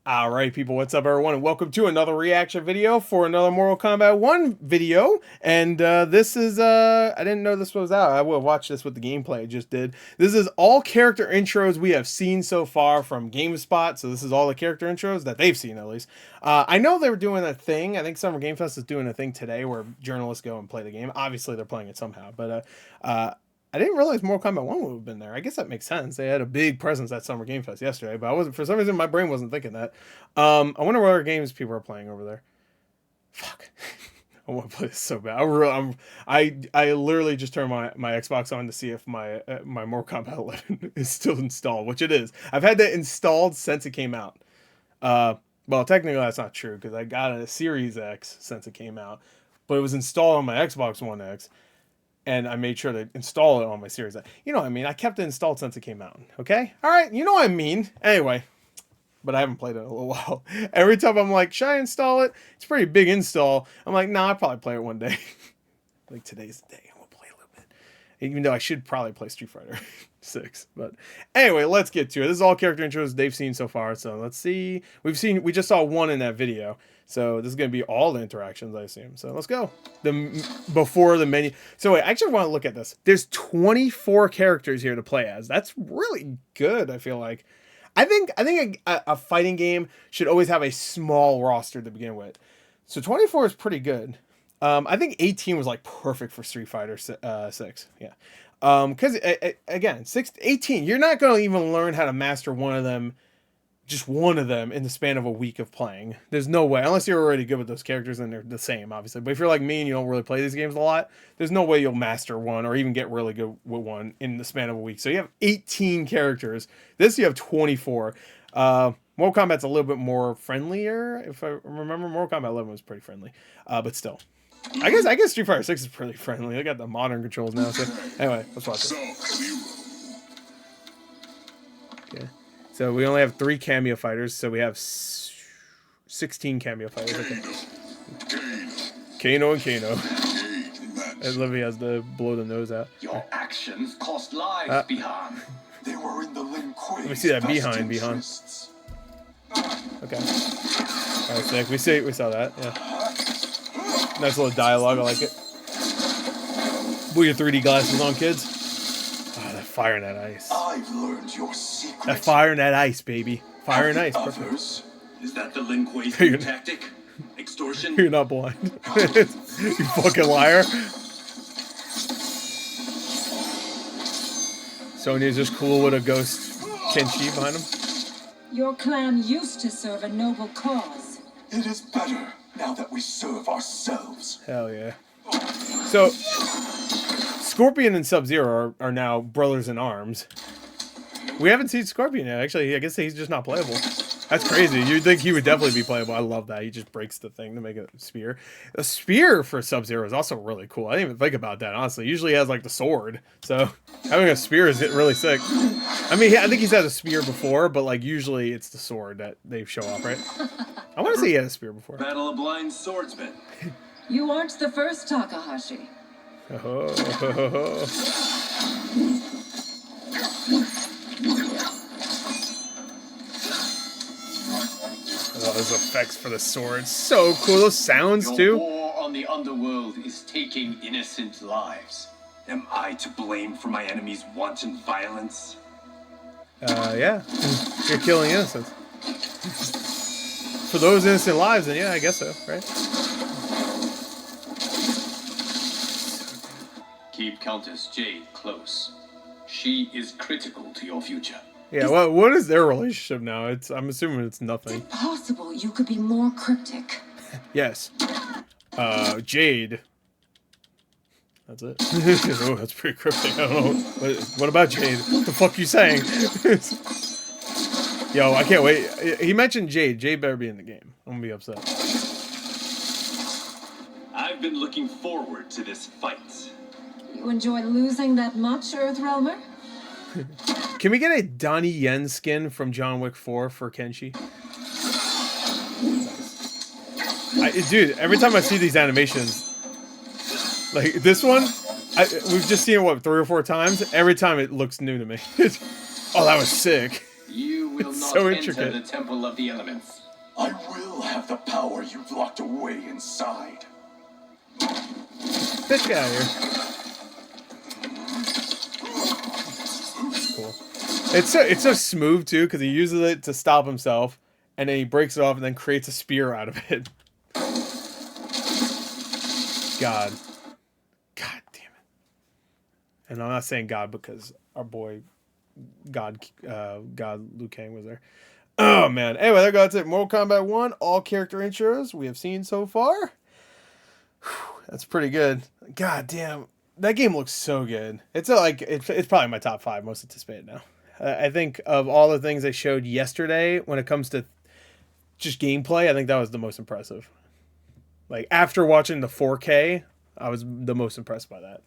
Alright people, what's up everyone, and welcome to another reaction video for another Mortal Kombat 1 video. And this is, I didn't know this was out. I will watch this with the gameplay I just did. This is all character intros we have seen so far from GameSpot. So this is all the character intros that they've seen, at least. I know they were doing a thing. I think Summer Game Fest is doing a thing today where journalists go and play the game. Obviously they're playing it somehow, but I didn't realize Mortal Kombat 1 would have been there. I guess that makes sense. They had a big presence at Summer Game Fest yesterday, but I wasn't, for some reason my brain wasn't thinking that. I wonder what other games people are playing over there. Fuck. I want to play this so bad. I literally just turned my Xbox on to see if my my Mortal Kombat 11 is still installed, which it is. I've had that installed since it came out. Well, technically that's not true because I got a Series X since it came out, but it was installed on my Xbox One X. And I made sure to install it on my Series. You know what I mean? I kept it installed since it came out. Okay? All right. You know what I mean. Anyway. But I haven't played it in a little while. Every time I'm like, should I install it? It's a pretty big install. I'm like, nah, I'll probably play it one day. Like today's the day. I'm going to play a little bit. Even though I should probably play Street Fighter 6. But anyway, let's get to it. This is all character intros they've seen so far. So let's see. We just saw one in that video. So this is going to be all the interactions, I assume. So let's go. Before the menu. So wait, I actually want to look at this. There's 24 characters here to play as. That's really good, I feel like. I think a fighting game should always have a small roster to begin with. So 24 is pretty good. I think 18 was like perfect for Street Fighter 6. Yeah. Because again, 18, you're not going to even learn how to master one of them in the span of a week of playing. There's no way, unless you're already good with those characters and they're the same, obviously. But if you're like me and you don't really play these games a lot, there's no way you'll master one or even get really good with one in the span of a week. So you have 18 characters. This you have 24. Mortal Kombat's a little bit more friendlier. If I remember, Mortal Kombat 11 was pretty friendly. But still. I guess Street Fighter 6 is pretty friendly. I got the modern controls now. So anyway, let's watch this. Okay. So we only have 3 cameo fighters, so we have 16 cameo fighters. Okay. Kano and Kano. And Livy has to blow the nose out. Your actions cost lives, Bihan. They were in the ENQUIRIES. Let me see that behind. Okay. Alright, sick. We saw that, yeah. Nice little dialogue, I like it. Put your 3D glasses on, kids. Oh, that fire and that ice. I've learned your secret. That fire and that ice, baby. Fire and ice. Others? Is that the Lin Kuei tactic? Extortion? You're not blind. You fucking liar. Sonya's just cool with a ghost Kenshi behind him. Your clan used to serve a noble cause. It is better now that we serve ourselves. Hell yeah. So, Scorpion and Sub-Zero are now brothers in arms. We haven't seen Scorpion yet. Actually, I guess he's just not playable. That's crazy. You'd think he would definitely be playable. I love that. He just breaks the thing to make a spear. A spear for Sub-Zero is also really cool. I didn't even think about that, honestly. Usually he has, like, the sword. So, having a spear is really sick. I mean, I think he's had a spear before, but, like, usually it's the sword that they show off, right? I want to say he had a spear before. Battle of blind swordsmen. You aren't the first, Takahashi. Oh. Oh, those effects for the sword. So cool. Those sounds, too. Your war on the underworld is taking innocent lives. Am I to blame for my enemy's wanton violence? Yeah. You're killing innocents. For those innocent lives, then yeah, I guess so, right? Keep Countess Jade close. She is critical to your future. Yeah, what is their relationship now? I'm assuming it's nothing. Is it possible you could be more cryptic? Yes. Jade. That's it. Oh, that's pretty cryptic. I don't know. What about Jade? What the fuck are you saying? Yo, I can't wait. He mentioned Jade. Jade better be in the game. I'm gonna be upset. I've been looking forward to this fight. You enjoy losing that much, Earthrealmer? Can we get a Donnie Yen skin from John Wick 4 for Kenshi? Dude, every time I see these animations, like this one, we've just seen it, what, 3 or 4 times? Every time it looks new to me. Oh, that was sick. You will It's not so enter intricate. the Temple of the Elements. I will have the power you've locked away inside. Bitch, get out of here. Cool. It's so smooth too, because he uses it to stop himself, and then he breaks it off and then creates a spear out of it. God damn it. And I'm not saying God because our boy God Liu Kang was there. Oh man. Anyway, there goes it. Mortal Kombat 1, all character intros we have seen so far. Whew, that's pretty good. God damn. That game looks so good. It's probably my top 5 most anticipated now. I think of all the things they showed yesterday when it comes to just gameplay, I think that was the most impressive. Like, after watching the 4K, I was the most impressed by that.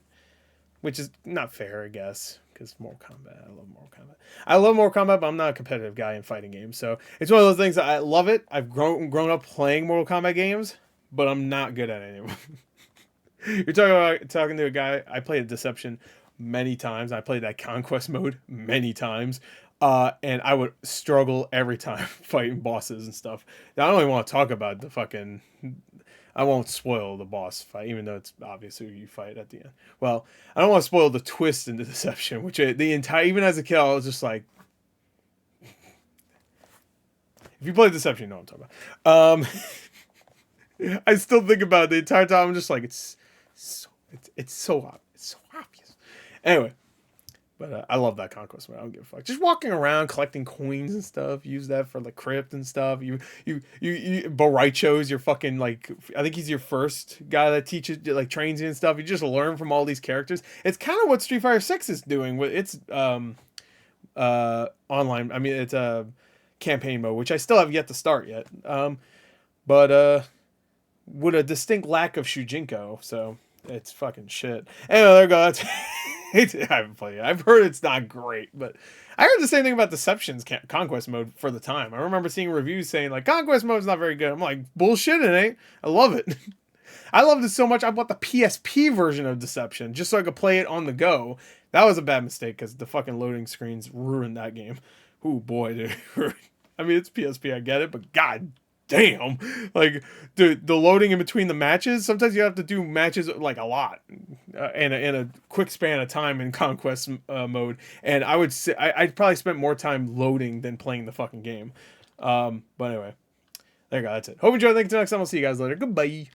Which is not fair, I guess, because Mortal Kombat. I love Mortal Kombat. I love Mortal Kombat, but I'm not a competitive guy in fighting games. So it's one of those things that I love it. I've grown up playing Mortal Kombat games, but I'm not good at any of them. You're talking to a guy. I played Deception many times. I played that Conquest mode many times. And I would struggle every time fighting bosses and stuff. Now, I don't even want to talk about the fucking... I won't spoil the boss fight, even though it's obvious who you fight at the end. Well, I don't want to spoil the twist in the Deception, which even as a kid, I was just like... If you play Deception, you know what I'm talking about. I still think about it the entire time. I'm just like, it's so obvious. Anyway, but I love that Conquest mode. I don't give a fuck. Just walking around collecting coins and stuff. Use that for the crypt and stuff. You Boraicho's your fucking, like, I think he's your first guy that teaches, like, trains you and stuff. You just learn from all these characters. It's kind of what Street Fighter 6 is doing with its online. I mean, it's a campaign mode, which I still have yet to start yet. But with a distinct lack of Shujinko, so it's fucking shit. Anyway, there goes. I haven't played it. I've heard it's not great, but I heard the same thing about Deception's Conquest mode for the time. I remember seeing reviews saying, like, Conquest mode's not very good. I'm like, bullshit, it ain't. I love it. I loved it so much, I bought the PSP version of Deception just so I could play it on the go. That was a bad mistake, because the fucking loading screens ruined that game. Ooh, boy, dude. I mean, it's PSP, I get it, but god damn, like the loading in between the matches, sometimes you have to do matches like a lot in a quick span of time in Conquest mode, and I'd probably spent more time loading than playing the fucking game. But anyway, there you go, that's it. Hope you enjoyed. Thanks. Until next time, I'll see you guys later. Goodbye.